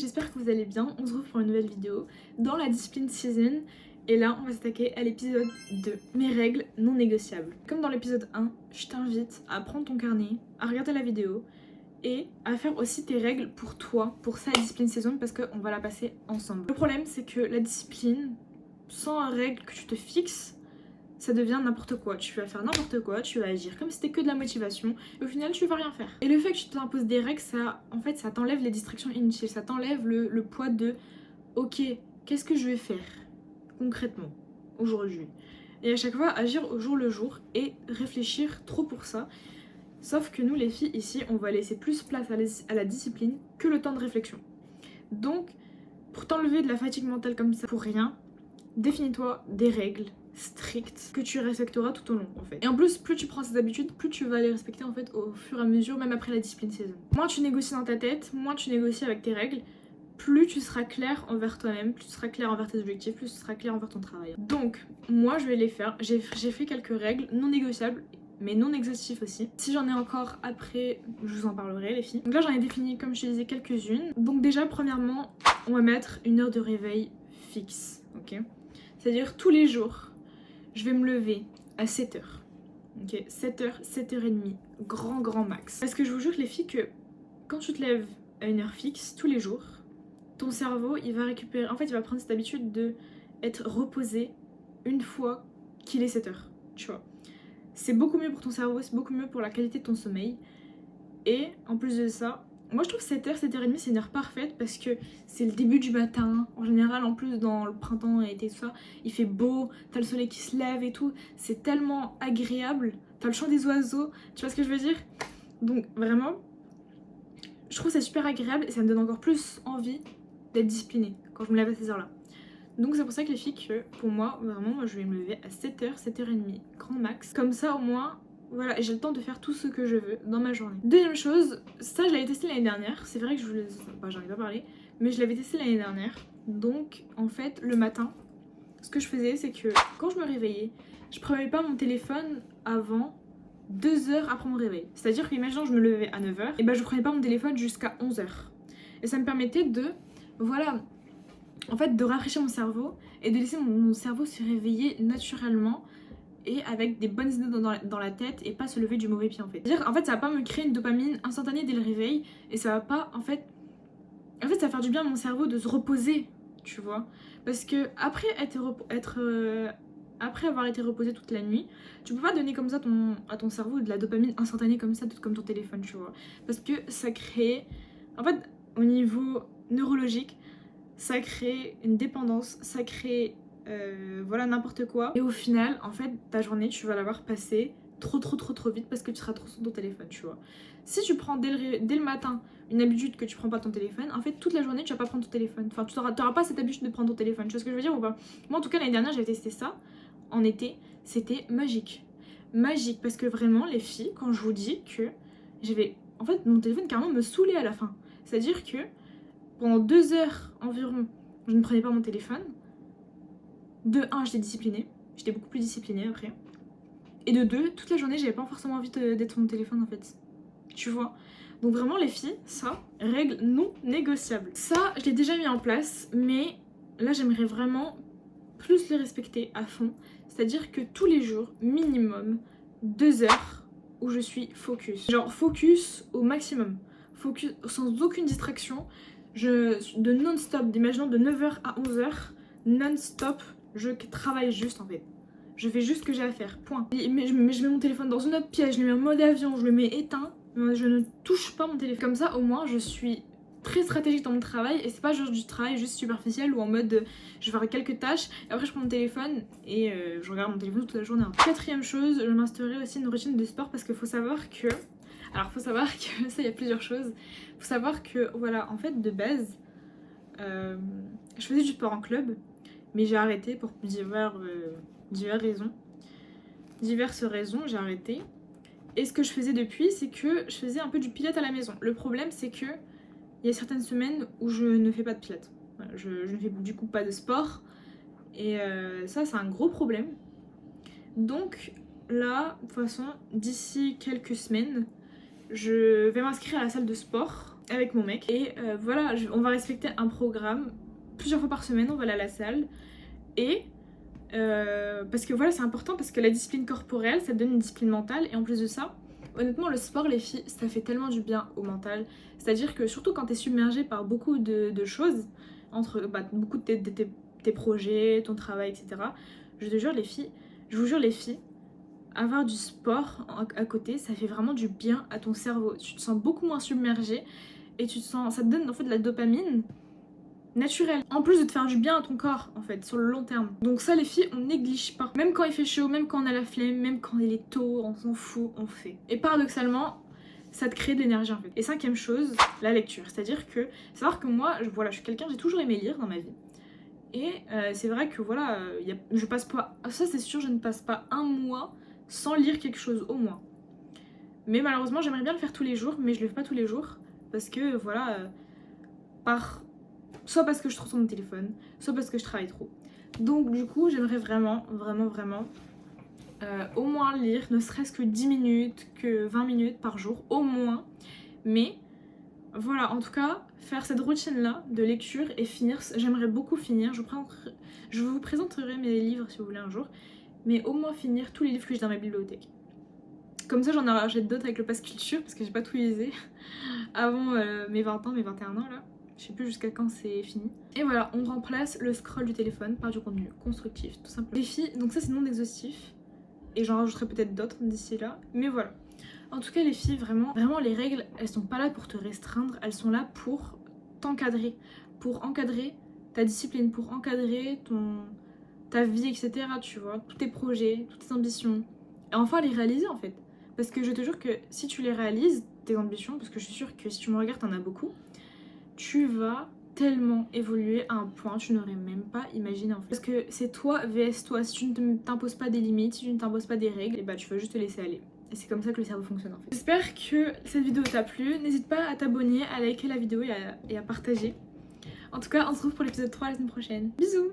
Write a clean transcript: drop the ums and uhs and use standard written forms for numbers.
j'espère que vous allez bien. On se retrouve pour une nouvelle vidéo dans la discipline season. Et là, on va s'attaquer à l'épisode 2, mes règles non négociables. Comme dans l'épisode 1, je t'invite à prendre ton carnet, à regarder la vidéo et à faire aussi tes règles pour toi, pour sa discipline saison, parce qu'on va la passer ensemble. Le problème, c'est que la discipline, sans règles que tu te fixes, ça devient n'importe quoi. Tu vas faire n'importe quoi, tu vas agir comme si c'était que de la motivation, et au final, tu vas rien faire. Et le fait que tu t'imposes des règles, ça, en fait, ça t'enlève les distractions inutiles, ça t'enlève le poids de « Ok, qu'est-ce que je vais faire concrètement aujourd'hui ?» Et à chaque fois, agir au jour le jour et réfléchir trop pour ça. Sauf que nous, les filles, ici, on va laisser plus place à la discipline que le temps de réflexion. Donc, pour t'enlever de la fatigue mentale comme ça, pour rien, définis-toi des règles strictes que tu respecteras tout au long, en fait. Et en plus, plus tu prends ces habitudes, plus tu vas les respecter, en fait, au fur et à mesure, même après la discipline saison. Moins tu négocies dans ta tête, moins tu négocies avec tes règles, plus tu seras clair envers toi-même, plus tu seras clair envers tes objectifs, plus tu seras clair envers ton travail. Donc, moi, je vais les faire. J'ai fait quelques règles non négociables, mais non exhaustifs aussi. Si j'en ai encore après, je vous en parlerai, les filles. Donc là, j'en ai défini, comme je te disais, quelques-unes. Donc déjà, premièrement, on va mettre une heure de réveil fixe, ok ? C'est-à-dire tous les jours, je vais me lever à 7h. Ok, 7h, 7h30, grand max. Parce que je vous jure, les filles, que quand tu te lèves à une heure fixe, tous les jours, ton cerveau, il va récupérer... En fait, il va prendre cette habitude de être reposé une fois qu'il est 7h, tu vois. C'est beaucoup mieux pour ton cerveau, c'est beaucoup mieux pour la qualité de ton sommeil. Et en plus de ça, moi je trouve 7h, 7h30 c'est une heure parfaite parce que c'est le début du matin. En général, en plus dans le printemps et l'été, tout ça, il fait beau, t'as le soleil qui se lève et tout. C'est tellement agréable, t'as le chant des oiseaux, tu vois ce que je veux dire? Donc vraiment, je trouve ça super agréable et ça me donne encore plus envie d'être disciplinée quand je me lève à ces heures-là. Donc c'est pour ça que les filles, que pour moi, vraiment, moi, je vais me lever à 7h, 7h30, grand max. Comme ça au moins, voilà, j'ai le temps de faire tout ce que je veux dans ma journée. Deuxième chose, ça je l'avais testé l'année dernière, c'est vrai que j'en ai pas parlé, mais je l'avais testé l'année dernière. Donc en fait, le matin, ce que je faisais, c'est que quand je me réveillais, je prenais pas mon téléphone avant 2 heures après mon réveil. C'est-à-dire qu'imaginons je me levais à 9h, et ben je prenais pas mon téléphone jusqu'à 11h. Et ça me permettait de, voilà, en fait, de rafraîchir mon cerveau et de laisser mon cerveau se réveiller naturellement et avec des bonnes idées dans la tête et pas se lever du mauvais pied, en fait. C'est-à-dire, en fait, ça va pas me créer une dopamine instantanée dès le réveil et ça va pas, en fait, ça va faire du bien à mon cerveau de se reposer, tu vois. Parce que après après avoir été reposé toute la nuit, tu peux pas donner comme ça à ton cerveau de la dopamine instantanée comme ça, comme ton téléphone, tu vois. Parce que ça crée, en fait, au niveau neurologique, ça crée une dépendance, ça crée voilà n'importe quoi. Et au final, en fait, ta journée, tu vas l'avoir passée trop vite parce que tu seras trop sur ton téléphone, tu vois. Si tu prends dès le matin une habitude que tu prends pas ton téléphone, en fait, toute la journée, tu vas pas prendre ton téléphone. Enfin, tu n'auras pas cette habitude de prendre ton téléphone, tu vois ce que je veux dire ou pas? Moi, en tout cas, l'année dernière, j'avais testé ça en été, c'était magique. Magique, parce que vraiment, les filles, quand je vous dis que j'avais... En fait, mon téléphone carrément me saoulait à la fin. C'est-à-dire que pendant 2 heures environ, je ne prenais pas mon téléphone. De 1, j'étais disciplinée. J'étais beaucoup plus disciplinée après. Et de 2, toute la journée, j'avais pas forcément envie d'être sur mon téléphone en fait. Tu vois? Donc vraiment les filles, ça, règle non négociable. Ça, je l'ai déjà mis en place, mais là j'aimerais vraiment plus le respecter à fond. C'est-à-dire que tous les jours, minimum, 2 heures où je suis focus. Genre focus au maximum. Focus sans aucune distraction. De non-stop, d'imaginons de 9h à 11h, non-stop, je travaille juste en fait. Je fais juste ce que j'ai à faire, point. Je mets mon téléphone dans une autre pièce, je le mets en mode avion, je le mets éteint, je ne touche pas mon téléphone. Comme ça, au moins, je suis très stratégique dans mon travail et c'est pas genre du travail juste superficiel ou en mode je vais faire quelques tâches et après je prends mon téléphone et je regarde mon téléphone toute la journée. Quatrième chose, je m'instaurerai aussi une routine de sport parce qu'il faut savoir que... Alors faut savoir que ça, il y a plusieurs choses. Faut savoir que voilà, en fait de base, je faisais du sport en club, mais j'ai arrêté pour diverses raisons, j'ai arrêté. Et ce que je faisais depuis, c'est que je faisais un peu du pilates à la maison. Le problème, c'est que il y a certaines semaines où je ne fais pas de pilates. Voilà, je ne fais du coup pas de sport. Et ça, c'est un gros problème. Donc là, de toute façon, d'ici quelques semaines, je vais m'inscrire à la salle de sport avec mon mec. Et voilà, on va respecter un programme. Plusieurs fois par semaine, on va aller à la salle. Et parce que voilà, c'est important parce que la discipline corporelle, ça te donne une discipline mentale. Et en plus de ça, honnêtement, le sport, les filles, ça fait tellement du bien au mental. C'est-à-dire que surtout quand t'es submergée par beaucoup de choses, entre beaucoup de tes projets, ton travail, etc. Je te jure, les filles, je vous jure, les filles, avoir du sport à côté, ça fait vraiment du bien à ton cerveau. Tu te sens beaucoup moins submergée et ça te donne en fait de la dopamine naturelle. En plus de te faire du bien à ton corps, en fait, sur le long terme. Donc ça, les filles, on néglige pas. Même quand il fait chaud, même quand on a la flemme, même quand il est tôt, on s'en fout, on fait. Et paradoxalement, ça te crée de l'énergie en fait. Et cinquième chose, la lecture. C'est-à-dire que, savoir que moi, je suis quelqu'un, j'ai toujours aimé lire dans ma vie. Et c'est vrai que voilà, je passe pas, ça c'est sûr, je ne passe pas un mois sans lire quelque chose au moins. Mais malheureusement, j'aimerais bien le faire tous les jours, mais je le fais pas tous les jours. Parce que voilà, soit parce que je trouve sur mon téléphone, soit parce que je travaille trop. Donc du coup, j'aimerais vraiment au moins lire, ne serait-ce que 10 minutes, que 20 minutes par jour, au moins. Mais voilà, en tout cas, faire cette routine-là de lecture et finir, j'aimerais beaucoup finir. Je vous présenterai mes livres si vous voulez un jour, mais au moins finir tous les livres que j'ai dans ma bibliothèque. Comme ça, j'en rachète d'autres avec le pass culture parce que j'ai pas tout lisé avant mes 20 ans, mes 21 ans là. Je sais plus jusqu'à quand c'est fini. Et voilà, on remplace le scroll du téléphone par du contenu constructif, tout simplement. Les filles, donc ça c'est non exhaustif. Et j'en rajouterai peut-être d'autres d'ici là. Mais voilà. En tout cas, les filles, vraiment les règles, elles sont pas là pour te restreindre. Elles sont là pour t'encadrer. Pour encadrer ta discipline, pour encadrer ta vie, etc. Tu vois, tous tes projets, toutes tes ambitions. Et enfin les réaliser en fait. Parce que je te jure que si tu les réalises, tes ambitions, parce que je suis sûre que si tu me regardes, t'en as beaucoup, tu vas tellement évoluer à un point tu n'aurais même pas imaginé en fait. Parce que c'est toi vs toi, si tu ne t'imposes pas des limites, si tu ne t'imposes pas des règles, et bah tu vas juste te laisser aller. Et c'est comme ça que le cerveau fonctionne en fait. J'espère que cette vidéo t'a plu, n'hésite pas à t'abonner, à liker la vidéo et à partager. En tout cas, on se retrouve pour l'épisode 3 la semaine prochaine. Bisous!